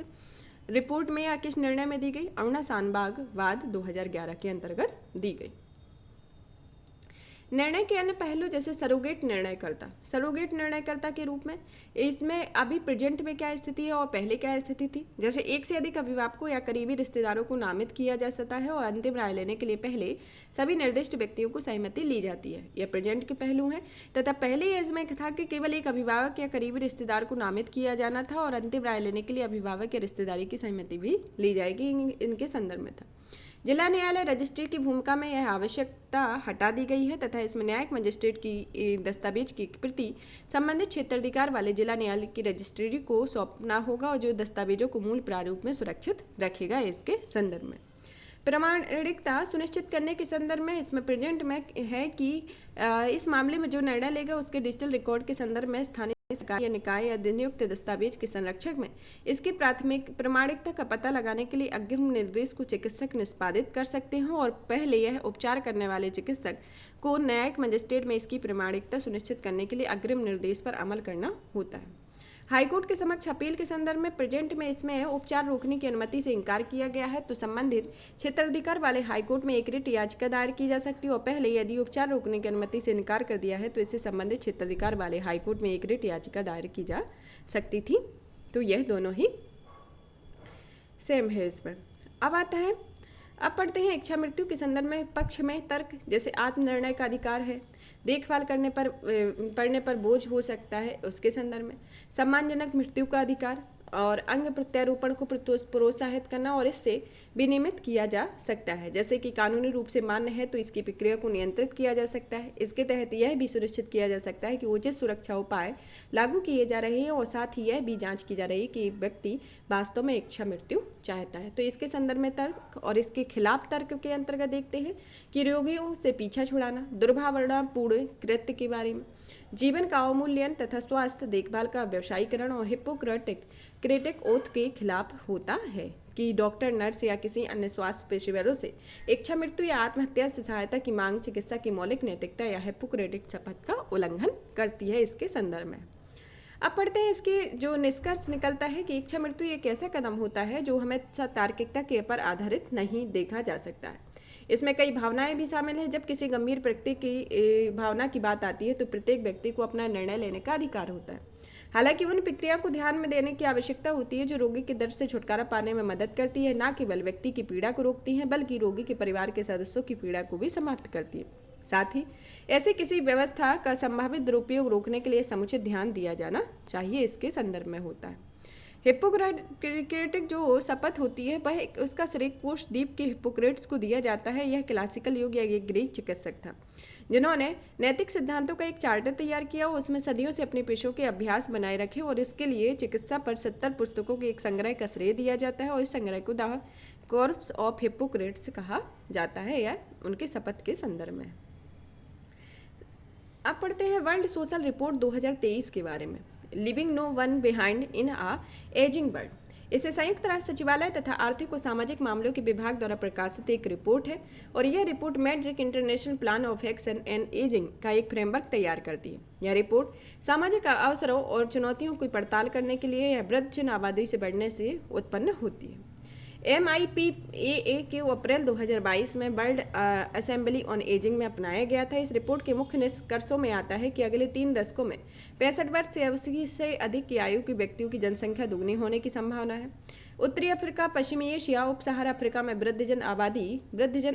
रिपोर्ट में या किस निर्णय में दी गई? अरुणा सानबाग वाद 2011 के अंतर्गत दी गई। निर्णय के अन्य पहलू जैसे सरोगेट निर्णयकर्ता के रूप में इसमें अभी प्रेजेंट में क्या स्थिति है और पहले क्या स्थिति थी। जैसे एक से अधिक अभिभावकों या करीबी रिश्तेदारों को नामित किया जा सकता है, और अंतिम राय लेने के लिए पहले सभी निर्दिष्ट व्यक्तियों को सहमति ली जाती है। यह प्रेजेंट के पहलू हैं, तथा पहले इसमें था कि केवल एक अभिभावक या करीबी रिश्तेदार को नामित किया जाना था, और अंतिम राय लेने के लिए अभिभावक या रिश्तेदारी की सहमति भी ली जाएगी, इनके संदर्भ में था। जिला न्यायालय रजिस्ट्री की भूमिका में यह आवश्यकता हटा दी गई है, तथा इसमें न्यायिक मजिस्ट्रेट की दस्तावेज की प्रति संबंधित क्षेत्राधिकार वाले जिला न्यायालय की रजिस्ट्री को सौंपना होगा, और जो दस्तावेजों को मूल प्रारूप में सुरक्षित रखेगा इसके संदर्भ में। प्रामाणिकता सुनिश्चित करने के संदर्भ में इसमें प्रेजेंट में है कि इस मामले में जो निर्णय लेगा उसके डिजिटल रिकॉर्ड के संदर्भ में स्थानीय सरकार या निकाय या अधिनियुक्त दस्तावेज के संरक्षक में इसकी प्राथमिक प्रामाणिकता का पता लगाने के लिए अग्रिम निर्देश को चिकित्सक निष्पादित कर सकते हैं, और पहले यह उपचार करने वाले चिकित्सक को न्यायिक मजिस्ट्रेट में इसकी प्रामाणिकता सुनिश्चित करने के लिए अग्रिम निर्देश पर अमल करना होता है। हाईकोर्ट के समक्ष अपील के संदर्भ में प्रेजेंट में इसमें उपचार रोकने की अनुमति से इनकार किया गया है, तो संबंधित क्षेत्राधिकार वाले हाईकोर्ट में एक रिट याचिका दायर की जा सकती है, और पहले यदि उपचार रोकने की अनुमति से इनकार कर दिया है तो इससे संबंधित क्षेत्राधिकार वाले हाईकोर्ट में एक रिट याचिका दायर की जा सकती थी। तो यह दोनों ही सेम है इसमें। अब पढ़ते हैं इच्छा मृत्यु के संदर्भ में पक्ष में तर्क। जैसे आत्मनिर्णय का अधिकार है, देखभाल पड़ने पर बोझ हो सकता है उसके संदर्भ में, सम्मानजनक मृत्यु का अधिकार, और अंग प्रत्यारोपण को प्रोत्साहित करना और इससे विनियमित किया जा सकता है। जैसे कि कानूनी रूप से मान्य है तो इसकी प्रक्रिया को नियंत्रित किया जा सकता है। इसके तहत यह भी सुनिश्चित किया जा सकता है कि उचित सुरक्षा उपाय लागू किए जा रहे हैं, और साथ ही यह भी जांच की जा रही है कि व्यक्ति वास्तव में इच्छा मृत्यु चाहता है। तो इसके संदर्भ में तर्क और इसके खिलाफ तर्क के अंतर्गत देखते हैं कि रोगियों से पीछा छुड़ाना, दुर्भावनापूर्ण कृत्य के बारे में, जीवन का अवमूल्यन तथा स्वास्थ्य देखभाल का व्यवसायीकरण और हिप्पोक्रेटिक ओथ के खिलाफ होता है। कि डॉक्टर, नर्स या किसी अन्य स्वास्थ्य पेशेवरों से इच्छा मृत्यु या आत्महत्या से सहायता की मांग चिकित्सा की मौलिक नैतिकता या हिप्पोक्रेटिक शपथ का उल्लंघन करती है इसके संदर्भ में। अब पढ़ते हैं इसके जो निष्कर्ष निकलता है कि इच्छा मृत्यु एक ऐसा कदम होता है जो हमेशा तार्किकता के पर आधारित नहीं देखा जा सकता है। इसमें कई भावनाएं भी शामिल हैं। जब किसी गंभीर प्रकृति की भावना की बात आती है तो प्रत्येक व्यक्ति को अपना निर्णय लेने का अधिकार होता है। हालांकि उन प्रक्रिया को ध्यान में देने की आवश्यकता होती है जो रोगी के दर्द से छुटकारा पाने में मदद करती है, न केवल व्यक्ति की पीड़ा को रोकती है बल्कि रोगी के परिवार के सदस्यों की पीड़ा को भी समाप्त करती है। साथ ही ऐसी किसी व्यवस्था का संभावित दुरुपयोग रोकने के लिए समुचित ध्यान दिया जाना चाहिए इसके संदर्भ में होता है। हिप्पोक्रेटिक जो शपथ होती है वह उसका श्रेय कुशदीप के हिप्पोक्रेट्स को दिया जाता है। यह क्लासिकल युग या एक ग्रीक चिकित्सक था जिन्होंने नैतिक सिद्धांतों का एक चार्टर तैयार किया और उसमें सदियों से अपने पेशों के अभ्यास बनाए रखे और इसके लिए चिकित्सा पर 70 पुस्तकों के एक संग्रह का श्रेय दिया जाता है और इस संग्रह को द कॉर्प्स ऑफ हिप्पोक्रेट्स कहा जाता है या उनके शपथ के संदर्भ में। अब पढ़ते हैं वर्ल्ड सोशल रिपोर्ट 2023 के बारे में, living no one behind in a ageing world. इसे संयुक्त राष्ट्र सचिवालय तथा आर्थिक और सामाजिक मामलों के विभाग द्वारा प्रकाशित एक रिपोर्ट है और यह report Madrid international plan of action and ageing का एक फ्रेमवर्क तैयार करती है। यह रिपोर्ट सामाजिक अवसरों और चुनौतियों की पड़ताल करने के लिए या वृद्ध आबादी से बढ़ने से उत्पन्न होती है। MIPAA के अप्रैल 2022 में वर्ल्ड असेंबली ऑन एजिंग में अपनाया गया था। इस रिपोर्ट के मुख्य निष्कर्षों में आता है कि अगले 3 दशकों में 65 वर्ष से 80 से अधिक की आयु के व्यक्तियों की जनसंख्या दुगनी होने की संभावना है। उत्तरी अफ्रीका, पश्चिमी एशिया, उप सहारा अफ्रीका में वृद्धजन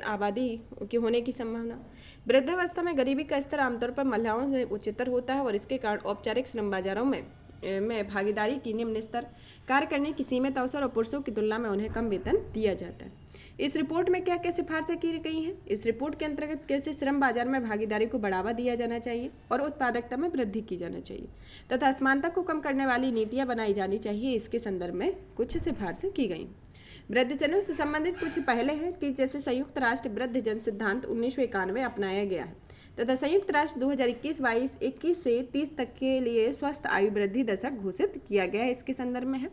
आबादी की होने की संभावना। वृद्धावस्था में गरीबी का स्तर आमतौर पर महिलाओं में उच्चतर होता है और इसके कारण औपचारिक श्रम बाजारों में भागीदारी की निम्न स्तर, कार्य करने की सीमित अवसर और पुरुषों की तुलना में उन्हें कम वेतन दिया जाता है। इस रिपोर्ट में क्या क्या सिफारिशें की गई हैं? इस रिपोर्ट के अंतर्गत कैसे श्रम बाजार में भागीदारी को बढ़ावा दिया जाना चाहिए और उत्पादकता में वृद्धि की जाना चाहिए तथा असमानता को कम करने वाली नीतियां बनाई जानी चाहिए, इसके संदर्भ में कुछ सिफारिशें की गई। वृद्धजनों से संबंधित कुछ पहले हैं कि जैसे संयुक्त राष्ट्र वृद्धजन सिद्धांत 1991 अपनाया गया है तथा संयुक्त राष्ट्र 2021 से 30 तक के लिए स्वस्थ आयु वृद्धि दशक घोषित किया गया है, इसके संदर्भ में है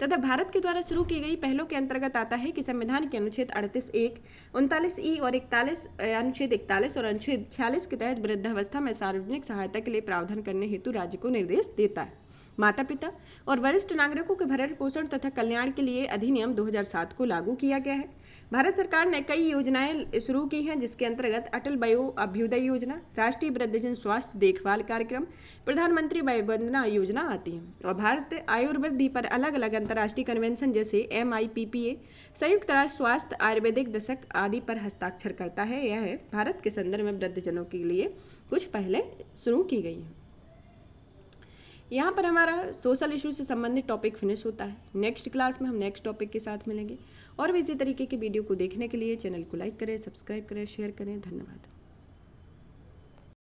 तथा भारत के द्वारा शुरू की गई पहलों के अंतर्गत आता है कि संविधान के अनुच्छेद 38(1), 39(e) और 41 अनुच्छेद 41 और अनुच्छेद 46 के तहत वृद्धावस्था में सार्वजनिक सहायता के लिए प्रावधान करने हेतु राज्य को निर्देश देता है। माता पिता और वरिष्ठ नागरिकों के भरण पोषण तथा कल्याण के लिए अधिनियम 2007 को लागू किया गया है। भारत सरकार ने कई योजनाएं शुरू की हैं जिसके अंतर्गत अटल वयो अभ्युदय योजना, राष्ट्रीय वृद्धजन स्वास्थ्य देखभाल कार्यक्रम, प्रधानमंत्री वय वंदना योजना आती है और भारत आयुर्वृद्धि पर अलग अलग अंतर्राष्ट्रीय कन्वेंशन जैसे MIPPA, संयुक्त राष्ट्र स्वास्थ्य आयुर्वेदिक दशक आदि पर हस्ताक्षर करता है। यह भारत के संदर्भ में वृद्धजनों के लिए कुछ पहले शुरू की गई है। यहाँ पर हमारा सोशल इशू से संबंधित टॉपिक फिनिश होता है। नेक्स्ट क्लास में हम नेक्स्ट टॉपिक के साथ मिलेंगे और भी इसी तरीके की वीडियो को देखने के लिए चैनल को लाइक करें, सब्सक्राइब करें, शेयर करें। धन्यवाद।